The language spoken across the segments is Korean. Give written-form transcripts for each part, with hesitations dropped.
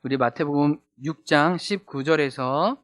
우리 마태복음 6장 19절에서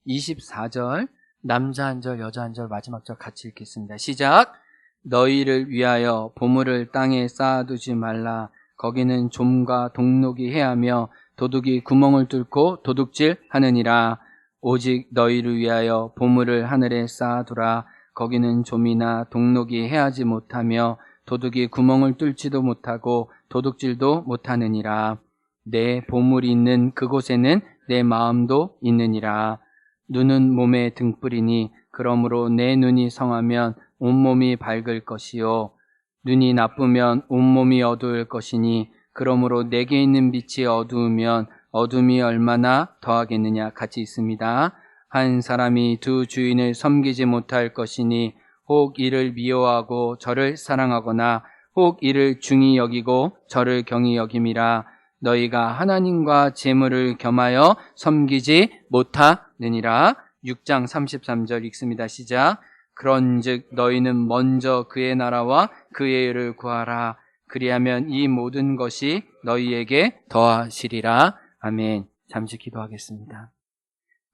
24절, 남자 한 절, 여자 한 절, 마지막 절 같이 읽겠습니다. 시작! 너희를 위하여 보물을 땅에 쌓아두지 말라. 거기는 좀과 동록이 해하며 도둑이 구멍을 뚫고 도둑질 하느니라. 오직 너희를 위하여 보물을 하늘에 쌓아두라. 거기는 좀이나 동록이 해하지 못하며 도둑이 구멍을 뚫지도 못하고 도둑질도 못하느니라. 내 보물이 있는 그곳에는 내 마음도 있느니라. 눈은 몸의 등불이니 그러므로 내 눈이 성하면 온몸이 밝을 것이요 눈이 나쁘면 온몸이 어두울 것이니 그러므로 내게 있는 빛이 어두우면 어둠이 얼마나 더하겠느냐. 같이 있습니다. 한 사람이 두 주인을 섬기지 못할 것이니 혹 이를 미워하고 저를 사랑하거나 혹 이를 중히 여기고 저를 경히 여김이라. 너희가 하나님과 재물을 겸하여 섬기지 못하느니라. 6장 33절 읽습니다. 시작. 그런즉 너희는 먼저 그의 나라와 그의 의를 구하라. 그리하면 이 모든 것이 너희에게 더하시리라. 아멘. 잠시 기도하겠습니다.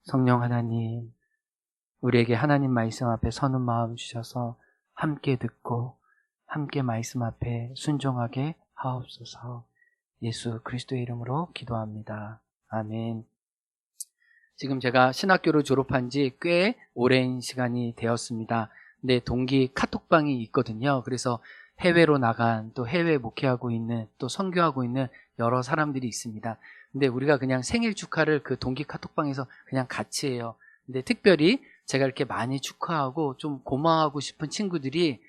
성령 하나님, 우리에게 하나님 말씀 앞에 서는 마음 주셔서 함께 듣고 함께 말씀 앞에 순종하게 하옵소서. 예수 그리스도의 이름으로 기도합니다. 아멘. 지금 제가 신학교를 졸업한 지 꽤 오랜 시간이 되었습니다. 근데 동기 카톡방이 있거든요. 그래서 해외로 나간, 또 해외 목회하고 있는, 또 선교하고 있는 여러 사람들이 있습니다. 근데 우리가 그냥 생일 축하를 그 동기 카톡방에서 그냥 같이 해요. 근데 특별히 제가 이렇게 많이 축하하고 좀 고마워하고 싶은 친구들이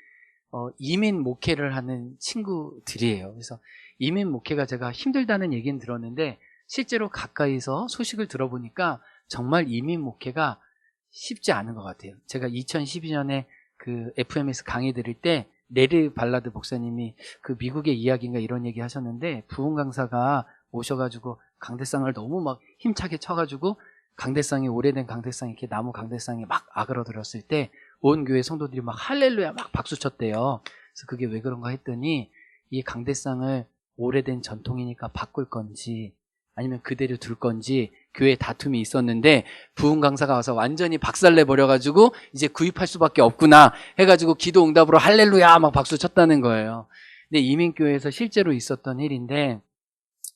이민 목회를 하는 친구들이에요. 그래서 이민 목회가 제가 힘들다는 얘기는 들었는데 실제로 가까이서 소식을 들어보니까 정말 이민 목회가 쉽지 않은 것 같아요. 제가 2012년에 그 FM에서 강의 들을 때 레르 발라드 목사님이 그 미국의 이야기인가 이런 얘기 하셨는데 부흥 강사가 오셔가지고 강대상을 너무 막 힘차게 쳐가지고 강대상이, 오래된 강대상이, 이렇게 나무 강대상에 막 아그러들었을 때 온 교회 성도들이 막 할렐루야 막 박수 쳤대요. 그래서 그게 왜 그런가 했더니 이 강대상을 오래된 전통이니까 바꿀 건지 아니면 그대로 둘 건지 교회에 다툼이 있었는데 부흥 강사가 와서 완전히 박살내버려가지고 이제 구입할 수밖에 없구나 해가지고 기도 응답으로 할렐루야 막 박수 쳤다는 거예요. 근데 이민교회에서 실제로 있었던 일인데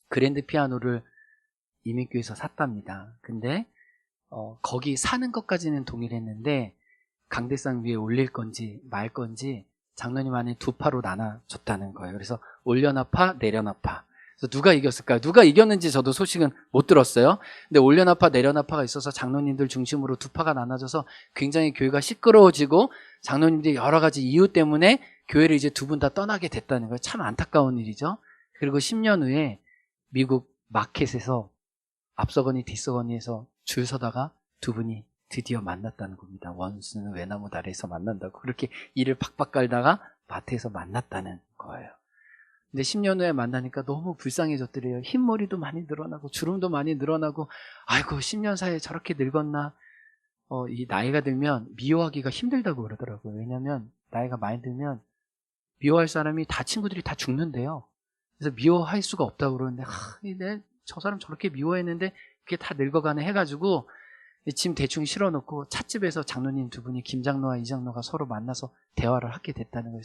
그랜드 피아노를 이민교회에서 샀답니다. 근데 거기 사는 것까지는 동일했는데 강대상 위에 올릴 건지 말 건지 장로님 안에 두 파로 나눠줬다는 거예요. 그래서 올려놔파 내려놔파. 그래서 누가 이겼을까요? 누가 이겼는지 저도 소식은 못 들었어요. 근데 올려놔파 내려놔파가 있어서 장로님들 중심으로 두 파가 나눠져서 굉장히 교회가 시끄러워지고 장로님들이 여러 가지 이유 때문에 교회를 이제 두 분 다 떠나게 됐다는 거예요. 참 안타까운 일이죠. 그리고 10년 후에 미국 마켓에서 앞서거니 뒤서거니에서 줄 서다가 두 분이 드디어 만났다는 겁니다. 원수는 외나무 다리에서 만난다고. 그렇게 이를 박박 깔다가 마트에서 만났다는 거예요. 근데 10년 후에 만나니까 너무 불쌍해졌더래요. 흰머리도 많이 늘어나고 주름도 많이 늘어나고 아이고 10년 사이에 저렇게 늙었나. 이 나이가 들면 미워하기가 힘들다고 그러더라고요. 왜냐하면 나이가 많이 들면 미워할 사람이 다 친구들이 다 죽는데요. 그래서 미워할 수가 없다고 그러는데 저 사람 저렇게 미워했는데 그게 다 늙어가네 해가지고 짐 대충 실어놓고 찻집에서 장로님 두 분이 김장로와 이장로가 서로 만나서 대화를 하게 됐다는 거예요.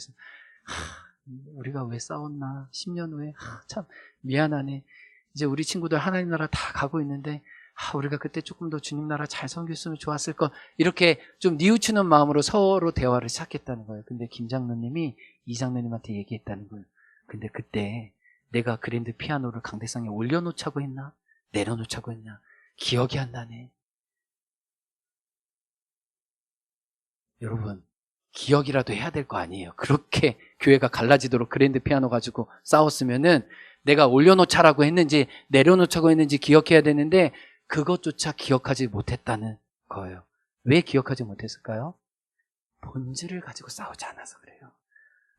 우리가 왜 싸웠나 10년 후에 참 미안하네. 이제 우리 친구들 하나님 나라 다 가고 있는데 우리가 그때 조금 더 주님 나라 잘 섬겼으면 좋았을 걸. 이렇게 좀 뉘우치는 마음으로 서로 대화를 시작했다는 거예요. 근데 김장로님이 이장로님한테 얘기했다는 거예요. 근데 그때 내가 그랜드 피아노를 강대상에 올려놓자고 했나 내려놓자고 했나 기억이 안 나네. 여러분 기억이라도 해야 될 거 아니에요. 그렇게 교회가 갈라지도록 그랜드 피아노 가지고 싸웠으면은 내가 올려놓자라고 했는지 내려놓자고 했는지 기억해야 되는데 그것조차 기억하지 못했다는 거예요. 왜 기억하지 못했을까요? 본질을 가지고 싸우지 않아서 그래요.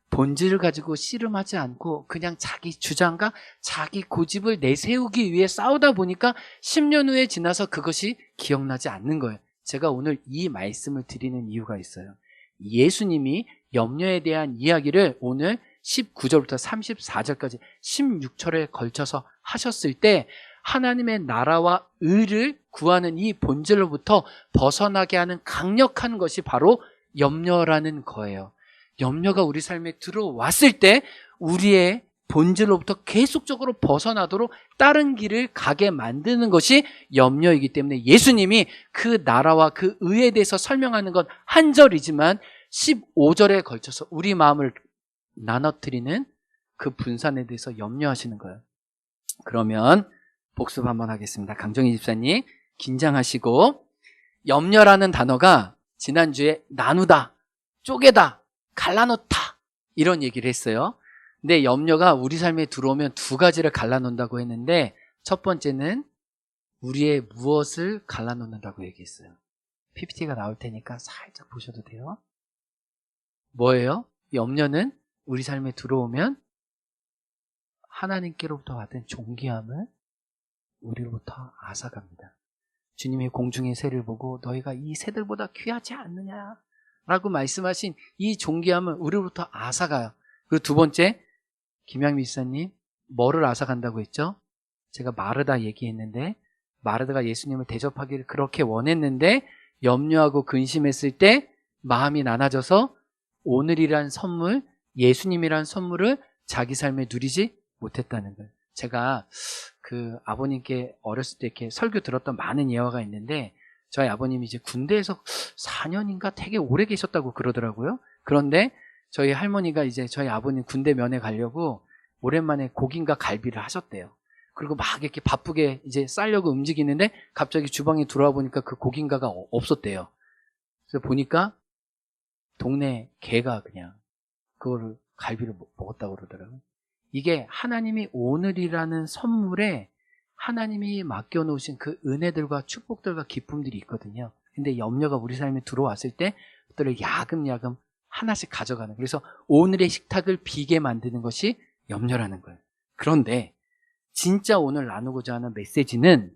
본질을 가지고 씨름하지 않고 그냥 자기 주장과 자기 고집을 내세우기 위해 싸우다 보니까 10년 후에 지나서 그것이 기억나지 않는 거예요. 제가 오늘 이 말씀을 드리는 이유가 있어요. 예수님이 염려에 대한 이야기를 오늘 19절부터 34절까지 16절에 걸쳐서 하셨을 때 하나님의 나라와 의를 구하는 이 본질로부터 벗어나게 하는 강력한 것이 바로 염려라는 거예요. 염려가 우리 삶에 들어왔을 때 우리의 본질로부터 계속적으로 벗어나도록 다른 길을 가게 만드는 것이 염려이기 때문에 예수님이 그 나라와 그 의에 대해서 설명하는 건 한 절이지만 15절에 걸쳐서 우리 마음을 나눠뜨리는 그 분산에 대해서 염려하시는 거예요. 그러면 복습 한번 하겠습니다. 강정희 집사님 긴장하시고, 염려라는 단어가 지난주에 나누다, 쪼개다, 갈라놓다 이런 얘기를 했어요. 근데 염려가 우리 삶에 들어오면 두 가지를 갈라놓는다고 했는데, 첫 번째는 우리의 무엇을 갈라놓는다고 얘기했어요. PPT가 나올 테니까 살짝 보셔도 돼요. 뭐예요? 염려는 우리 삶에 들어오면 하나님께로부터 받은 존귀함을 우리로부터 앗아갑니다. 주님이 공중의 새를 보고 너희가 이 새들보다 귀하지 않느냐라고 말씀하신 이 존귀함을 우리로부터 앗아가요. 그리고 두 번째, 김양미 지사님 뭐를 앗아간다고 했죠? 제가 마르다 얘기했는데, 마르다가 예수님을 대접하기를 그렇게 원했는데 염려하고 근심했을 때 마음이 나눠져서 오늘이란 선물, 예수님이란 선물을 자기 삶에 누리지 못했다는 거예요. 제가 그 아버님께 어렸을 때 이렇게 설교 들었던 많은 예화가 있는데, 저희 아버님이 이제 군대에서 4년인가 되게 오래 계셨다고 그러더라고요. 그런데 저희 할머니가 이제 저희 아버님 군대 면회 가려고 오랜만에 고기인가 갈비를 하셨대요. 그리고 막 이렇게 바쁘게 이제 싸려고 움직이는데 갑자기 주방에 들어와 보니까 그 고기인가가 없었대요. 그래서 보니까 동네 개가 그냥 그거를 갈비를 먹었다고 그러더라고요. 이게 하나님이 오늘이라는 선물에 하나님이 맡겨놓으신 그 은혜들과 축복들과 기쁨들이 있거든요. 근데 염려가 우리 삶에 들어왔을 때 그들을 야금야금 하나씩 가져가는, 그래서 오늘의 식탁을 비게 만드는 것이 염려라는 거예요. 그런데 진짜 오늘 나누고자 하는 메시지는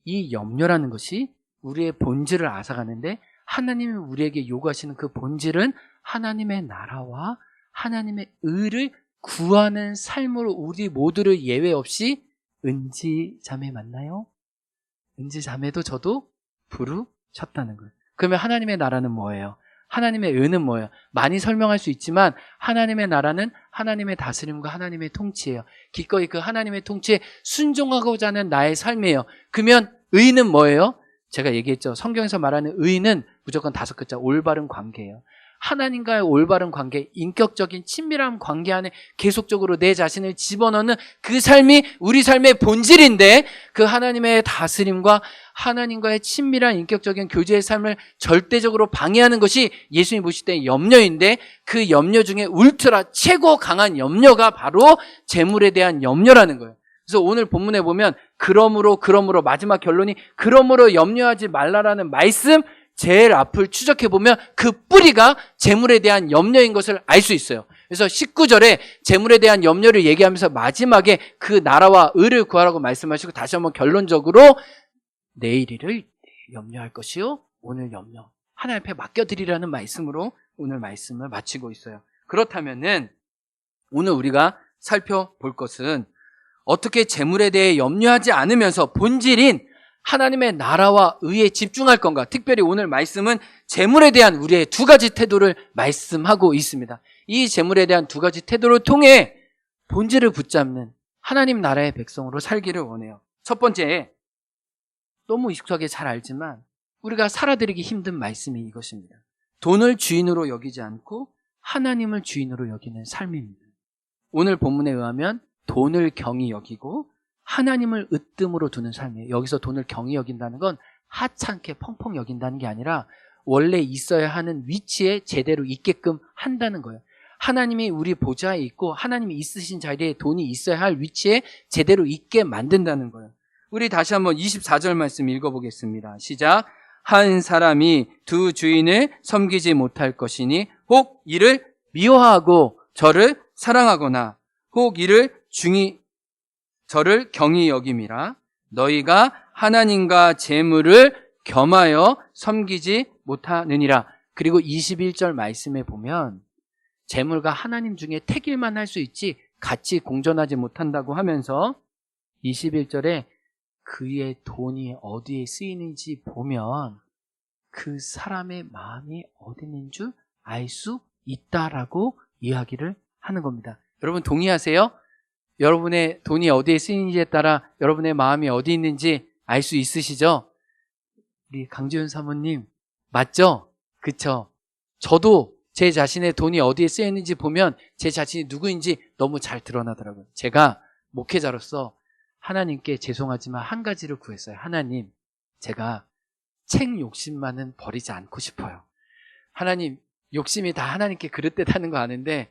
이 염려라는 것이 우리의 본질을 앗아가는데, 하나님이 우리에게 요구하시는 그 본질은 하나님의 나라와 하나님의 의를 구하는 삶으로 우리 모두를 예외 없이, 은지 자매 맞나요? 은지 자매도 저도 부르셨다는 거예요. 그러면 하나님의 나라는 뭐예요? 하나님의 의는 뭐예요? 많이 설명할 수 있지만 하나님의 나라는 하나님의 다스림과 하나님의 통치예요. 기꺼이 그 하나님의 통치에 순종하고자 하는 나의 삶이에요. 그러면 의는 뭐예요? 제가 얘기했죠. 성경에서 말하는 의는 무조건 5글자, 올바른 관계예요. 하나님과의 올바른 관계, 인격적인 친밀한 관계 안에 계속적으로 내 자신을 집어넣는 그 삶이 우리 삶의 본질인데, 그 하나님의 다스림과 하나님과의 친밀한 인격적인 교제의 삶을 절대적으로 방해하는 것이 예수님이 보실 때 염려인데, 그 염려 중에 울트라 최고 강한 염려가 바로 재물에 대한 염려라는 거예요. 그래서 오늘 본문에 보면 그러므로 마지막 결론이 그러므로 염려하지 말라라는 말씀, 제일 앞을 추적해보면 그 뿌리가 재물에 대한 염려인 것을 알 수 있어요. 그래서 19절에 재물에 대한 염려를 얘기하면서 마지막에 그 나라와 의를 구하라고 말씀하시고, 다시 한번 결론적으로 내일 일을 염려할 것이요 오늘 염려 하나님 앞에 맡겨드리라는 말씀으로 오늘 말씀을 마치고 있어요. 그렇다면은 오늘 우리가 살펴볼 것은 어떻게 재물에 대해 염려하지 않으면서 본질인 하나님의 나라와 의에 집중할 건가? 특별히 오늘 말씀은 재물에 대한 우리의 두 가지 태도를 말씀하고 있습니다. 이 재물에 대한 두 가지 태도를 통해 본질을 붙잡는 하나님 나라의 백성으로 살기를 원해요. 첫 번째, 너무 익숙하게 잘 알지만 우리가 살아들이기 힘든 말씀이 이것입니다. 돈을 주인으로 여기지 않고 하나님을 주인으로 여기는 삶입니다. 오늘 본문에 의하면 돈을 경히 여기고 하나님을 으뜸으로 두는 삶이에요. 여기서 돈을 경히 여긴다는 건 하찮게 펑펑 여긴다는 게 아니라 원래 있어야 하는 위치에 제대로 있게끔 한다는 거예요. 하나님이 우리 보좌에 있고 하나님이 있으신 자리에 돈이 있어야 할 위치에 제대로 있게 만든다는 거예요. 우리 다시 한번 24절 말씀 읽어보겠습니다. 시작. 한 사람이 두 주인을 섬기지 못할 것이니 혹 이를 미워하고 저를 사랑하거나 혹 이를 저를 경히 여김이라. 너희가 하나님과 재물을 겸하여 섬기지 못하느니라. 그리고 21절 말씀에 보면 재물과 하나님 중에 택일만 할 수 있지 같이 공존하지 못한다고 하면서 21절에 그의 돈이 어디에 쓰이는지 보면 그 사람의 마음이 어디 있는 줄 알 수 있다라고 이야기를 하는 겁니다. 여러분 동의하세요? 여러분의 돈이 어디에 쓰이는지에 따라 여러분의 마음이 어디 있는지 알 수 있으시죠? 우리 강지훈 사모님 맞죠? 그쵸? 저도 제 자신의 돈이 어디에 쓰였는지 보면 제 자신이 누구인지 너무 잘 드러나더라고요. 제가 목회자로서 하나님께 죄송하지만 한 가지를 구했어요. 하나님, 제가 책 욕심만은 버리지 않고 싶어요. 하나님, 욕심이 다 하나님께 그릇되다는 거 아는데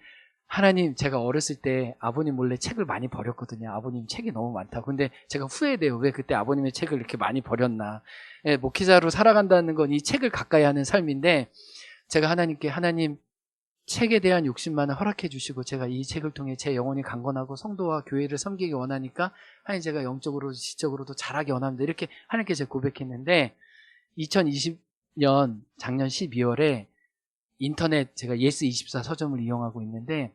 하나님, 제가 어렸을 때 아버님 몰래 책을 많이 버렸거든요. 아버님 책이 너무 많다고. 근데 제가 후회돼요. 왜 그때 아버님의 책을 이렇게 많이 버렸나. 예, 목회자로 살아간다는 건 이 책을 가까이 하는 삶인데 제가 하나님께 하나님 책에 대한 욕심만을 허락해 주시고 제가 이 책을 통해 제 영혼이 강건하고 성도와 교회를 섬기기 원하니까 하나님 제가 영적으로 지적으로도 잘하기 원합니다. 이렇게 하나님께 제가 고백했는데 2020년 작년 12월에 인터넷 제가 예스24 서점을 이용하고 있는데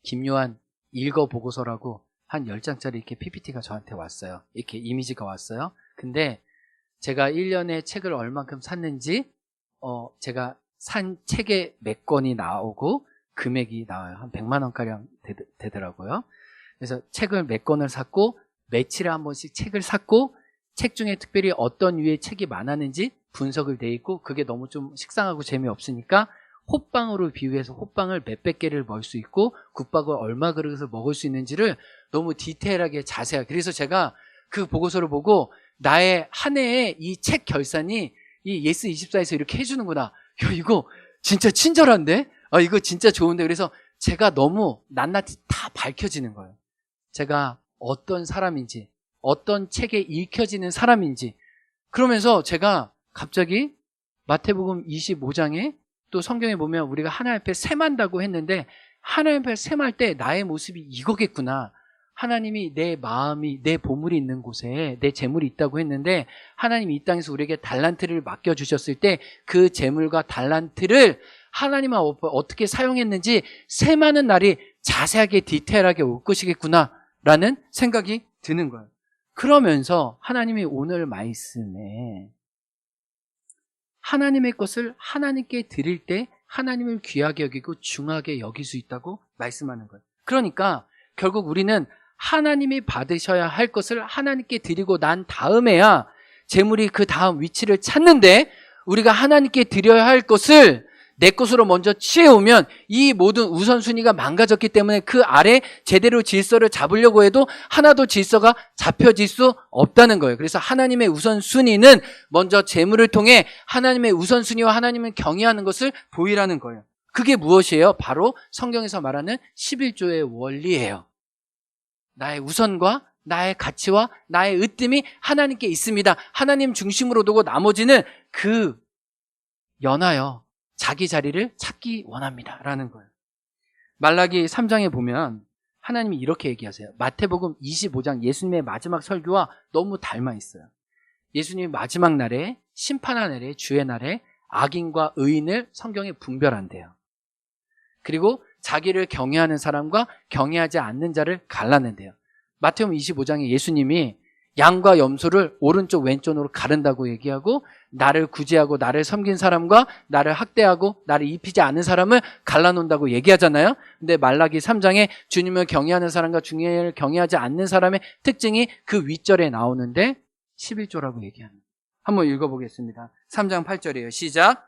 김요한 읽어보고서라고 한 10장짜리 이렇게 PPT가 저한테 왔어요. 이렇게 이미지가 왔어요. 근데 제가 1년에 책을 얼만큼 샀는지 제가 산 책에 몇 권이 나오고 금액이 나와요. 한 100만 원가량 되더라고요. 그래서 책을 몇 권을 샀고 며칠에 한 번씩 책을 샀고 책 중에 특별히 어떤 유의 책이 많았는지 분석을 돼 있고 그게 너무 좀 식상하고 재미없으니까 호빵으로 비유해서 호빵을 몇백 개를 먹을 수 있고 국밥을 얼마 그릇을 먹을 수 있는지를 너무 디테일하게 자세하게 그래서 제가 그 보고서를 보고 나의 한 해의 이 책 결산이 이 예스24에서 이렇게 해주는구나. 야, 이거 진짜 친절한데? 이거 진짜 좋은데? 그래서 제가 너무 낱낱이 다 밝혀지는 거예요. 제가 어떤 사람인지, 어떤 책에 읽혀지는 사람인지. 그러면서 제가 갑자기 마태복음 25장에 또 성경에 보면 우리가 하나님 앞에 셈한다고 했는데 하나님 앞에 셈할 때 나의 모습이 이거겠구나. 하나님이 내 마음이 내 보물이 있는 곳에 내 재물이 있다고 했는데 하나님이 이 땅에서 우리에게 달란트를 맡겨주셨을 때 그 재물과 달란트를 하나님은 어떻게 사용했는지 셈하는 날이 자세하게 디테일하게 올 것이겠구나 라는 생각이 드는 거예요. 그러면서 하나님이 오늘 말씀에 하나님의 것을 하나님께 드릴 때 하나님을 귀하게 여기고 중하게 여길 수 있다고 말씀하는 거예요. 그러니까 결국 우리는 하나님이 받으셔야 할 것을 하나님께 드리고 난 다음에야 재물이 그 다음 위치를 찾는데 우리가 하나님께 드려야 할 것을 내 것으로 먼저 취해오면 이 모든 우선순위가 망가졌기 때문에 그 아래 제대로 질서를 잡으려고 해도 하나도 질서가 잡혀질 수 없다는 거예요. 그래서 하나님의 우선순위는 먼저 재물을 통해 하나님의 우선순위와 하나님을 경외하는 것을 보이라는 거예요. 그게 무엇이에요? 바로 성경에서 말하는 11조의 원리예요. 나의 우선과 나의 가치와 나의 으뜸이 하나님께 있습니다. 하나님 중심으로 두고 나머지는 그 연하여 자기 자리를 찾기 원합니다 라는 거예요. 말라기 3장에 보면 하나님이 이렇게 얘기하세요. 마태복음 25장 예수님의 마지막 설교와 너무 닮아 있어요. 예수님이 마지막 날에 심판하는 날에 주의 날에 악인과 의인을 성경에 분별한대요. 그리고 자기를 경외하는 사람과 경외하지 않는 자를 갈라낸대요. 마태복음 25장에 예수님이 양과 염소를 오른쪽 왼쪽으로 가른다고 얘기하고 나를 구제하고 나를 섬긴 사람과 나를 학대하고 나를 입히지 않은 사람을 갈라놓는다고 얘기하잖아요. 근데 말라기 3장에 주님을 경외하는 사람과 주님을 경외하지 않는 사람의 특징이 그 윗절에 나오는데 11조라고 얘기합니다. 한번 읽어보겠습니다. 3장 8절이에요. 시작.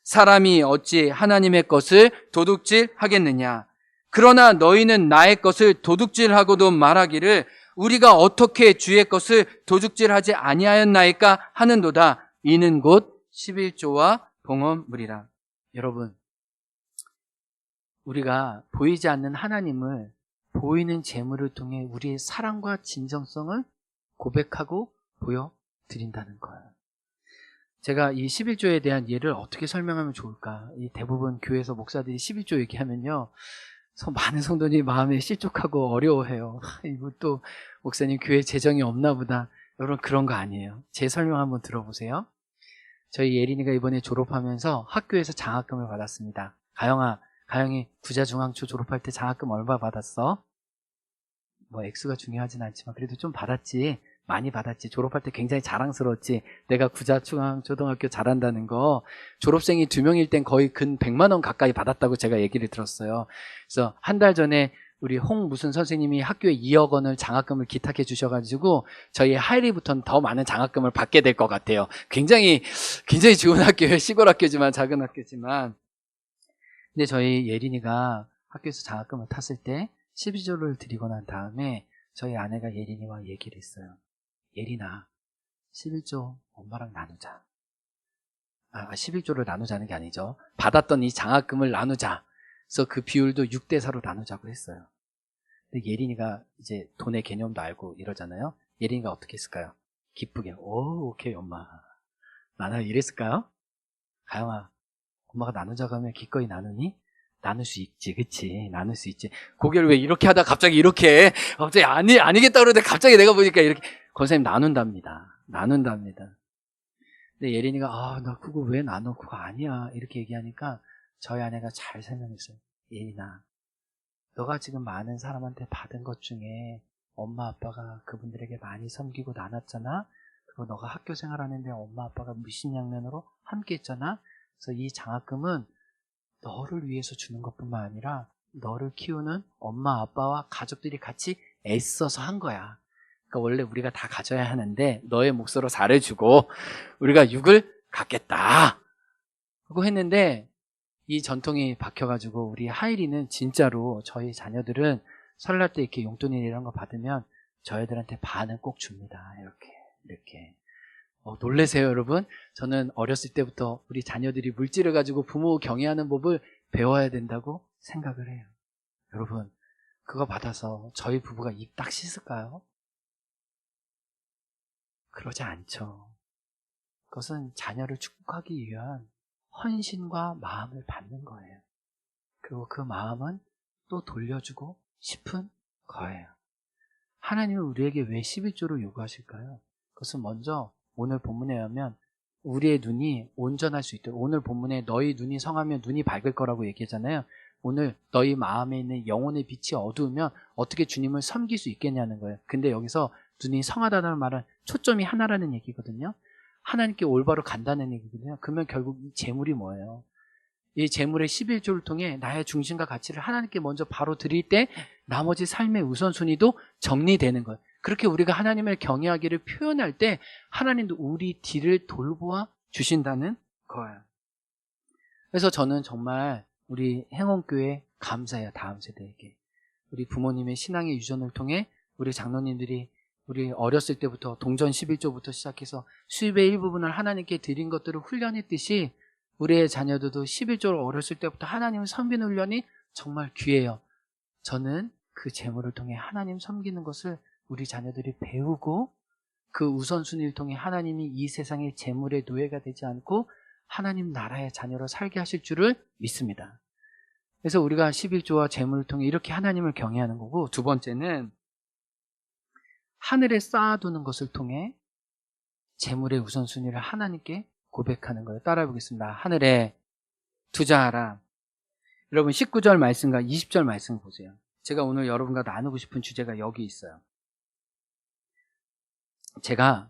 사람이 어찌 하나님의 것을 도둑질하겠느냐. 그러나 너희는 나의 것을 도둑질하고도 말하기를 우리가 어떻게 주의 것을 도둑질하지 아니하였나이까 하는도다. 이는 곧 11조와 봉헌물이라. 여러분, 우리가 보이지 않는 하나님을 보이는 재물을 통해 우리의 사랑과 진정성을 고백하고 보여드린다는 거예요. 제가 이 11조에 대한 예를 어떻게 설명하면 좋을까? 이 대부분 교회에서 목사들이 11조 얘기하면요, 많은 성도들이 마음에 실족하고 어려워해요. 이거 또 목사님 교회 재정이 없나 보다. 여러분, 그런 거 아니에요. 제 설명 한번 들어보세요. 저희 예린이가 이번에 졸업하면서 학교에서 장학금을 받았습니다. 가영이 부자중앙초 졸업할 때 장학금 얼마 받았어? 뭐 액수가 중요하진 않지만 그래도 좀 받았지. 많이 받았지. 졸업할 때 굉장히 자랑스러웠지. 내가 구자초등학교 잘한다는 거. 졸업생이 2명일 땐 거의 근 100만 원 가까이 받았다고 제가 얘기를 들었어요. 그래서 한 달 전에 우리 홍 무슨 선생님이 학교에 2억 원을 장학금을 기탁해 주셔가지고 저희 하이리부터는 더 많은 장학금을 받게 될 것 같아요. 굉장히 좋은 학교예요. 시골 학교지만, 작은 학교지만. 근데 저희 예린이가 학교에서 장학금을 탔을 때 12조를 드리고 난 다음에 저희 아내가 예린이와 얘기를 했어요. 예린아, 11조 엄마랑 나누자. 11조를 나누자는 게 아니죠. 받았던 이 장학금을 나누자. 그래서 그 비율도 6대4로 나누자고 했어요. 근데 예린이가 이제 돈의 개념도 알고 이러잖아요. 예린이가 어떻게 했을까요? 기쁘게, 오케이 엄마. 나는 이랬을까요? 가영아, 엄마가 나누자고 하면 기꺼이 나누니? 나눌 수 있지, 그치? 나눌 수 있지. 고개를 왜 이렇게 하다 갑자기 이렇게 해? 갑자기 아니겠다 그러는데 갑자기 내가 보니까 이렇게. 권사님 나눈답니다. 나눈답니다. 근데 예린이가, 나 그거 왜 나눠? 그거 아니야. 이렇게 얘기하니까 저희 아내가 잘 설명했어요. 예린아, 너가 지금 많은 사람한테 받은 것 중에 엄마 아빠가 그분들에게 많이 섬기고 나눴잖아. 그리고 너가 학교 생활하는데 엄마 아빠가 무심양면으로 함께 했잖아. 그래서 이 장학금은 너를 위해서 주는 것뿐만 아니라 너를 키우는 엄마 아빠와 가족들이 같이 애써서 한 거야. 그러니까 원래 우리가 다 가져야 하는데 너의 몫으로 4를 주고 우리가 6을 갖겠다 하고 했는데, 이 전통이 박혀가지고 우리 하일이는 진짜로 저희 자녀들은 설날 때 이렇게 용돈이나 이런 거 받으면 저희들한테 반은 꼭 줍니다. 이렇게. 놀라세요, 여러분? 저는 어렸을 때부터 우리 자녀들이 물질을 가지고 부모 경애하는 법을 배워야 된다고 생각을 해요. 여러분, 그거 받아서 저희 부부가 입 딱 씻을까요? 그러지 않죠. 그것은 자녀를 축복하기 위한 헌신과 마음을 받는 거예요. 그리고 그 마음은 또 돌려주고 싶은 거예요. 하나님은 우리에게 왜 11조를 요구하실까요? 그것은 먼저 오늘 본문에 의하면 우리의 눈이 온전할 수 있도록, 오늘 본문에 너희 눈이 성하면 눈이 밝을 거라고 얘기하잖아요. 오늘 너희 마음에 있는 영혼의 빛이 어두우면 어떻게 주님을 섬길 수 있겠냐는 거예요. 근데 여기서 눈이 성하다는 말은 초점이 하나라는 얘기거든요. 하나님께 올바로 간다는 얘기거든요. 그러면 결국 이 재물이 뭐예요? 이 재물의 11조를 통해 나의 중심과 가치를 하나님께 먼저 바로 드릴 때 나머지 삶의 우선순위도 정리되는 거예요. 그렇게 우리가 하나님을 경외하기를 표현할 때 하나님도 우리 뒤를 돌보아 주신다는 거예요. 그래서 저는 정말 우리 행원교회 감사해요. 다음 세대에게. 우리 부모님의 신앙의 유전을 통해 우리 장로님들이 우리 어렸을 때부터 동전 11조부터 시작해서 수입의 일부분을 하나님께 드린 것들을 훈련했듯이 우리의 자녀들도 11조를 어렸을 때부터 하나님을 섬기는 훈련이 정말 귀해요. 저는 그 재물을 통해 하나님 섬기는 것을 우리 자녀들이 배우고 그 우선순위를 통해 하나님이 이 세상의 재물의 노예가 되지 않고 하나님 나라의 자녀로 살게 하실 줄을 믿습니다. 그래서 우리가 11조와 재물을 통해 이렇게 하나님을 경외하는 거고, 두 번째는 하늘에 쌓아두는 것을 통해 재물의 우선순위를 하나님께 고백하는 거예요. 따라해 보겠습니다. 하늘에 투자하라. 여러분 19절 말씀과 20절 말씀 보세요. 제가 오늘 여러분과 나누고 싶은 주제가 여기 있어요. 제가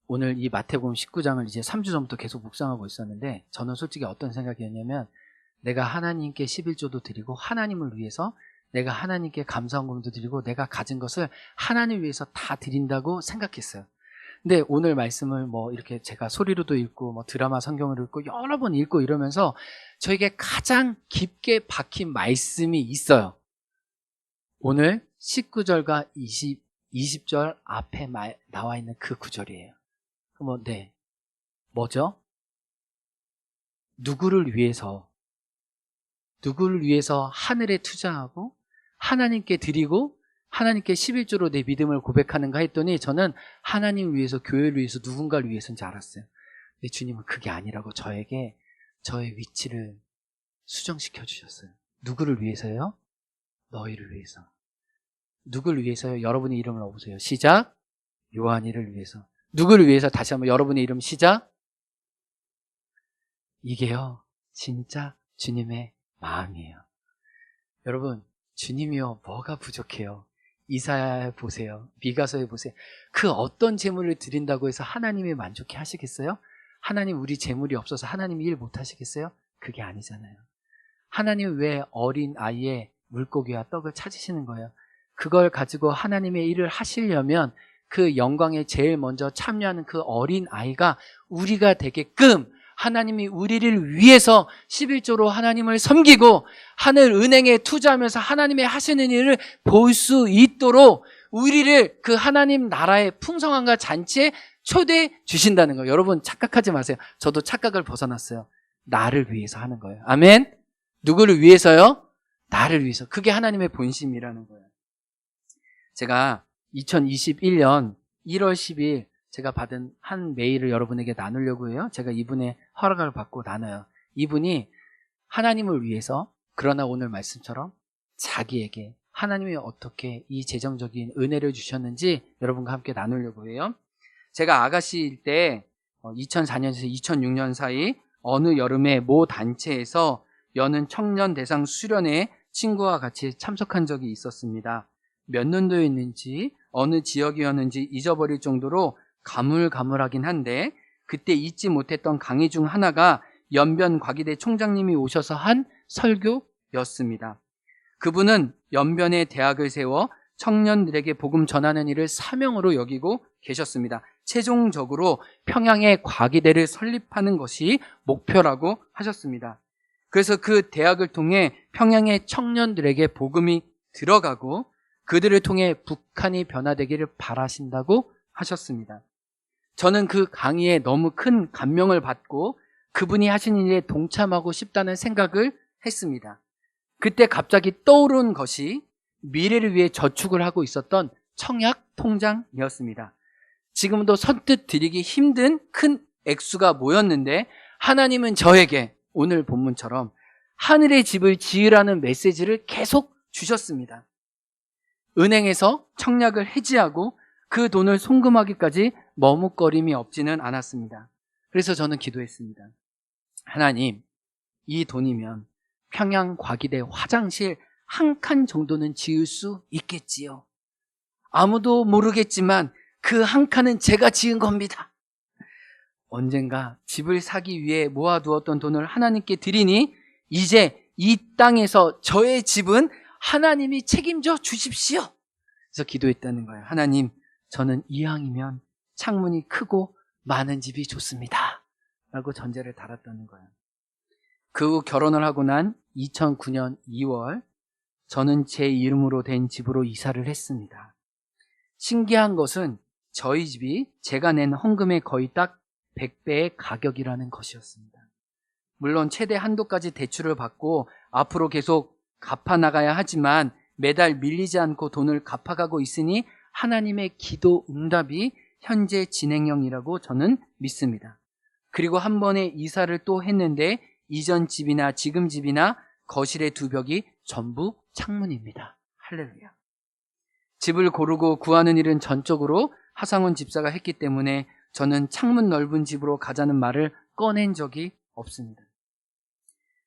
오늘 이 마태복음 19장을 이제 3주 전부터 계속 묵상하고 있었는데, 저는 솔직히 어떤 생각이었냐면, 내가 하나님께 11조도 드리고 하나님을 위해서 내가 하나님께 감사헌금도 드리고 내가 가진 것을 하나님을 위해서 다 드린다고 생각했어요. 근데 오늘 말씀을 뭐 이렇게 제가 소리로도 읽고 뭐 드라마 성경을 읽고 여러 번 읽고 이러면서 저에게 가장 깊게 박힌 말씀이 있어요. 오늘 19절과 20절 앞에 나와 있는 그 구절이에요. 뭐죠? 누구를 위해서 하늘에 투자하고 하나님께 드리고 하나님께 11조로 내 믿음을 고백하는가 했더니, 저는 하나님을 위해서, 교회를 위해서, 누군가를 위해서인지 알았어요. 근데 주님은 그게 아니라고 저에게 저의 위치를 수정시켜 주셨어요. 누구를 위해서요? 너희를 위해서. 누구를 위해서요? 여러분의 이름을 넣어보세요. 시작. 요한이를 위해서. 누구를 위해서? 다시 한번 여러분의 이름 시작. 이게요, 진짜 주님의 마음이에요. 여러분, 주님이요, 뭐가 부족해요? 이사야에 보세요. 미가서에 보세요. 그 어떤 제물을 드린다고 해서 하나님이 만족해 하시겠어요? 하나님 우리 제물이 없어서 하나님이 일 못 하시겠어요? 그게 아니잖아요. 하나님 왜 어린 아이의 물고기와 떡을 찾으시는 거예요? 그걸 가지고 하나님의 일을 하시려면 그 영광에 제일 먼저 참여하는 그 어린 아이가 우리가 되게끔 하나님이 우리를 위해서 11조로 하나님을 섬기고 하늘 은행에 투자하면서 하나님의 하시는 일을 볼 수 있도록 우리를 그 하나님 나라의 풍성함과 잔치에 초대해 주신다는 거예요. 여러분 착각하지 마세요. 저도 착각을 벗어났어요. 나를 위해서 하는 거예요. 아멘. 누구를 위해서요? 나를 위해서. 그게 하나님의 본심이라는 거예요. 제가 2021년 1월 10일 제가 받은 한 메일을 여러분에게 나누려고 해요. 제가 이분의 허락을 받고 나눠요. 이분이 하나님을 위해서, 그러나 오늘 말씀처럼 자기에게 하나님이 어떻게 이 재정적인 은혜를 주셨는지 여러분과 함께 나누려고 해요. 제가 아가씨일 때 2004년에서 2006년 사이 어느 여름에 모 단체에서 여는 청년 대상 수련회 친구와 같이 참석한 적이 있었습니다. 몇 년도였는지 어느 지역이었는지 잊어버릴 정도로 가물가물하긴 한데 그때 잊지 못했던 강의 중 하나가 연변과기대 총장님이 오셔서 한 설교였습니다. 그분은 연변에 대학을 세워 청년들에게 복음 전하는 일을 사명으로 여기고 계셨습니다. 최종적으로 평양에 과기대를 설립하는 것이 목표라고 하셨습니다. 그래서 그 대학을 통해 평양의 청년들에게 복음이 들어가고 그들을 통해 북한이 변화되기를 바라신다고 하셨습니다. 저는 그 강의에 너무 큰 감명을 받고 그분이 하신 일에 동참하고 싶다는 생각을 했습니다. 그때 갑자기 떠오른 것이 미래를 위해 저축을 하고 있었던 청약 통장이었습니다. 지금도 선뜻 드리기 힘든 큰 액수가 모였는데 하나님은 저에게 오늘 본문처럼 하늘의 집을 지으라는 메시지를 계속 주셨습니다. 은행에서 청약을 해지하고 그 돈을 송금하기까지 머뭇거림이 없지는 않았습니다. 그래서 저는 기도했습니다. 하나님, 이 돈이면 평양과기대 화장실 한 칸 정도는 지을 수 있겠지요. 아무도 모르겠지만 그 한 칸은 제가 지은 겁니다. 언젠가 집을 사기 위해 모아두었던 돈을 하나님께 드리니 이제 이 땅에서 저의 집은 하나님이 책임져 주십시오. 그래서 기도했다는 거예요. 하나님, 저는 이왕이면 창문이 크고 많은 집이 좋습니다. 라고 전제를 달았다는 거예요. 그 후 결혼을 하고 난 2009년 2월 저는 제 이름으로 된 집으로 이사를 했습니다. 신기한 것은 저희 집이 제가 낸 헌금의 거의 딱 100배의 가격이라는 것이었습니다. 물론 최대 한도까지 대출을 받고 앞으로 계속 갚아나가야 하지만 매달 밀리지 않고 돈을 갚아가고 있으니 하나님의 기도 응답이 현재 진행형이라고 저는 믿습니다. 그리고 한 번에 이사를 또 했는데 이전 집이나 지금 집이나 거실의 두 벽이 전부 창문입니다. 할렐루야. 집을 고르고 구하는 일은 전적으로 하상훈 집사가 했기 때문에 저는 창문 넓은 집으로 가자는 말을 꺼낸 적이 없습니다.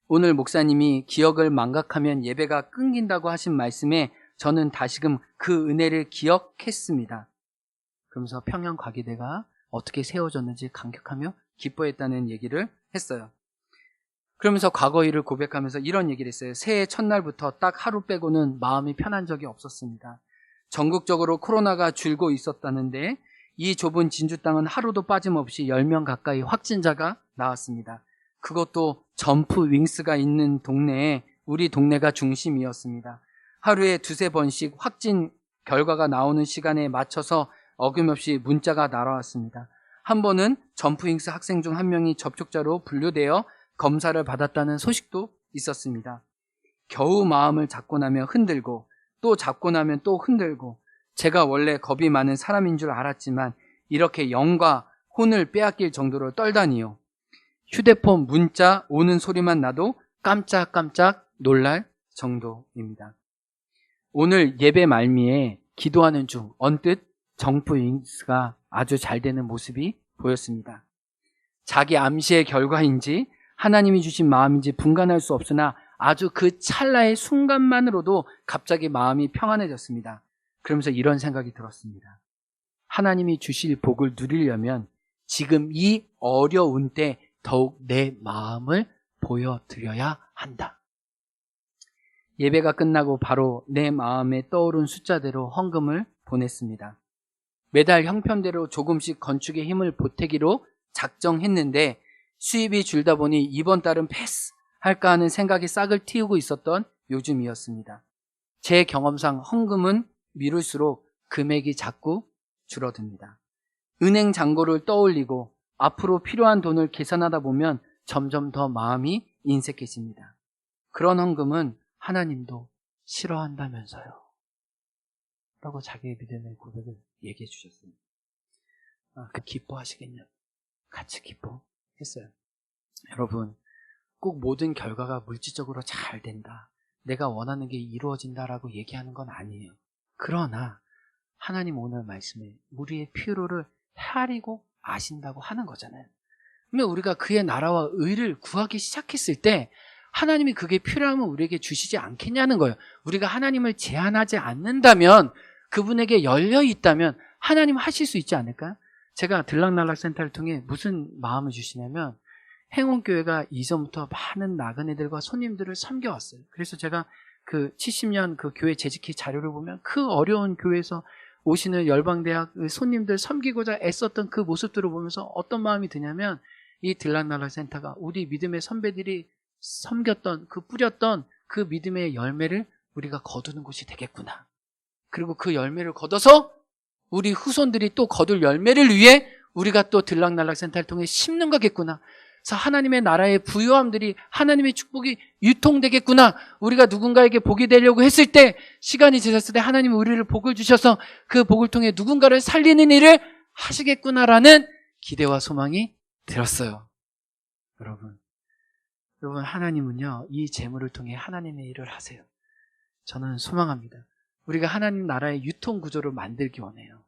오늘 목사님이 기억을 망각하면 예배가 끊긴다고 하신 말씀에 저는 다시금 그 은혜를 기억했습니다. 그러면서 평양과기대가 어떻게 세워졌는지 감격하며 기뻐했다는 얘기를 했어요. 그러면서 과거 일을 고백하면서 이런 얘기를 했어요. 새해 첫날부터 딱 하루 빼고는 마음이 편한 적이 없었습니다. 전국적으로 코로나가 줄고 있었다는데 이 좁은 진주 땅은 하루도 빠짐없이 10명 가까이 확진자가 나왔습니다. 그것도 점프 윙스가 있는 동네에 우리 동네가 중심이었습니다. 하루에 두세 번씩 확진 결과가 나오는 시간에 맞춰서 어김없이 문자가 날아왔습니다. 한 번은 점프 윙스 학생 중 한 명이 접촉자로 분류되어 검사를 받았다는 소식도 있었습니다. 겨우 마음을 잡고 나면 흔들고 또 잡고 나면 또 흔들고 제가 원래 겁이 많은 사람인 줄 알았지만 이렇게 영과 혼을 빼앗길 정도로 떨다니요. 휴대폰 문자 오는 소리만 나도 깜짝깜짝 놀랄 정도입니다. 오늘 예배 말미에 기도하는 중 언뜻 점프윙스가 아주 잘 되는 모습이 보였습니다. 자기 암시의 결과인지 하나님이 주신 마음인지 분간할 수 없으나 아주 그 찰나의 순간만으로도 갑자기 마음이 평안해졌습니다. 그러면서 이런 생각이 들었습니다. 하나님이 주실 복을 누리려면 지금 이 어려운 때 더욱 내 마음을 보여드려야 한다. 예배가 끝나고 바로 내 마음에 떠오른 숫자대로 헌금을 보냈습니다. 매달 형편대로 조금씩 건축에 힘을 보태기로 작정했는데 수입이 줄다 보니 이번 달은 패스할까 하는 생각이 싹을 틔우고 있었던 요즘이었습니다. 제 경험상 헌금은 미룰수록 금액이 자꾸 줄어듭니다. 은행 잔고를 떠올리고 앞으로 필요한 돈을 계산하다 보면 점점 더 마음이 인색해집니다. 그런 헌금은 하나님도 싫어한다면서요 라고 자기의 믿음의 고백을 얘기해 주셨어요. 기뻐하시겠냐? 같이 기뻐했어요. 여러분, 꼭 모든 결과가 물질적으로 잘 된다, 내가 원하는 게 이루어진다라고 얘기하는 건 아니에요. 그러나 하나님 오늘 말씀에 우리의 필요를 헤아리고 아신다고 하는 거잖아요. 그러면 우리가 그의 나라와 의를 구하기 시작했을 때 하나님이 그게 필요하면 우리에게 주시지 않겠냐는 거예요. 우리가 하나님을 제한하지 않는다면, 그분에게 열려 있다면 하나님 하실 수 있지 않을까요? 제가 들락날락센터를 통해 무슨 마음을 주시냐면, 행원교회가 이전부터 많은 나그네들과 손님들을 섬겨왔어요. 그래서 제가 그 70년 그 교회 재직기 자료를 보면 그 어려운 교회에서 오시는 열방대학 손님들 섬기고자 애썼던 그 모습들을 보면서 어떤 마음이 드냐면, 이 들락날락센터가 우리 믿음의 선배들이 섬겼던, 뿌렸던 그 믿음의 열매를 우리가 거두는 곳이 되겠구나. 그리고 그 열매를 거둬서 우리 후손들이 또 거둘 열매를 위해 우리가 또 들락날락센터를 통해 심는 거겠구나. 그래서 하나님의 나라의 부요함들이, 하나님의 축복이 유통되겠구나. 우리가 누군가에게 복이 되려고 했을 때, 시간이 지났을 때 하나님이 우리를 복을 주셔서 그 복을 통해 누군가를 살리는 일을 하시겠구나라는 기대와 소망이 들었어요. 여러분 하나님은요, 이 재물을 통해 하나님의 일을 하세요. 저는 소망합니다. 우리가 하나님 나라의 유통 구조를 만들기 원해요.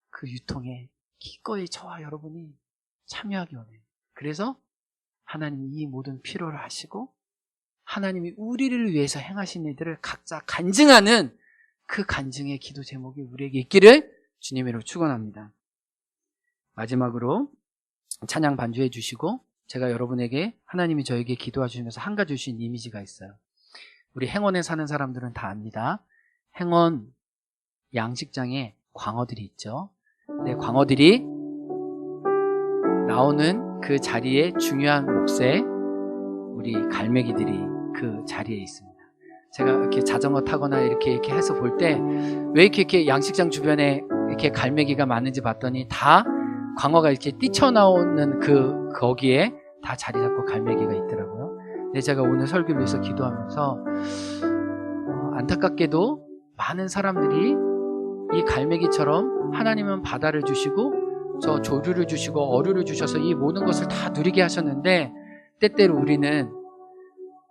그 유통에 기꺼이 저와 여러분이 참여하기 원해요. 그래서 하나님이 이 모든 필요를 하시고 하나님이 우리를 위해서 행하신 일들을 각자 간증하는 그 간증의 기도 제목이 우리에게 있기를 주님으로 축원합니다. 마지막으로 찬양 반주해 주시고, 제가 여러분에게, 하나님이 저에게 기도해 주시면서 한 가지 주신 이미지가 있어요. 우리 행원에 사는 사람들은 다 압니다. 행원 양식장에 광어들이 있죠. 네, 광어들이 나오는 그 자리에 중요한 몫에 우리 갈매기들이 그 자리에 있습니다. 제가 이렇게 자전거 타거나 이렇게 해서 볼 때 왜 이렇게 양식장 주변에 이렇게 갈매기가 많은지 봤더니 다 광어가 이렇게 뛰쳐나오는 거기에 다 자리 잡고 갈매기가 있더라고요. 근데 제가 오늘 설교를 위해서 기도하면서 안타깝게도 많은 사람들이 이 갈매기처럼 하나님은 바다를 주시고 저 조류를 주시고 어류를 주셔서 이 모든 것을 다 누리게 하셨는데, 때때로 우리는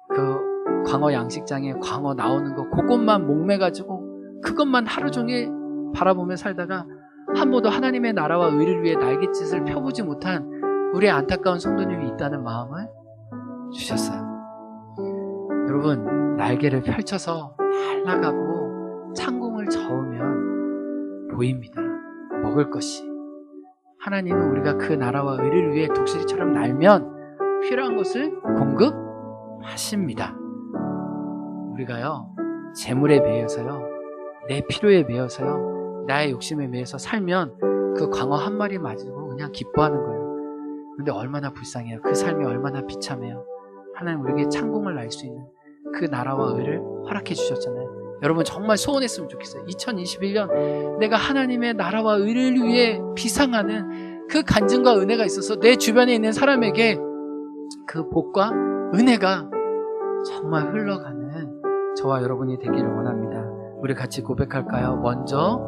그 광어 양식장에 광어 나오는 거 그것만 목매가지고 그것만 하루 종일 바라보며 살다가 한 번도 하나님의 나라와 의를 위해 날갯짓을 펴보지 못한 우리의 안타까운 성도님이 있다는 마음을 주셨어요. 여러분, 날개를 펼쳐서 날아가고 창공을 저으면 보입니다. 먹을 것이. 하나님은 우리가 그 나라와 의를 위해 독수리처럼 날면 필요한 것을 공급하십니다. 우리가요, 재물에 매여서요, 내 필요에 매여서요, 나의 욕심에 매여서 살면 그 광어 한 마리 맞고 그냥 기뻐하는 거예요. 근데 얼마나 불쌍해요. 그 삶이 얼마나 비참해요. 하나님 우리에게 창공을 날 수 있는 그 나라와 의를 허락해 주셨잖아요. 여러분 정말 소원했으면 좋겠어요. 2021년 내가 하나님의 나라와 의를 위해 비상하는 그 간증과 은혜가 있어서 내 주변에 있는 사람에게 그 복과 은혜가 정말 흘러가는 저와 여러분이 되기를 원합니다. 우리 같이 고백할까요? 먼저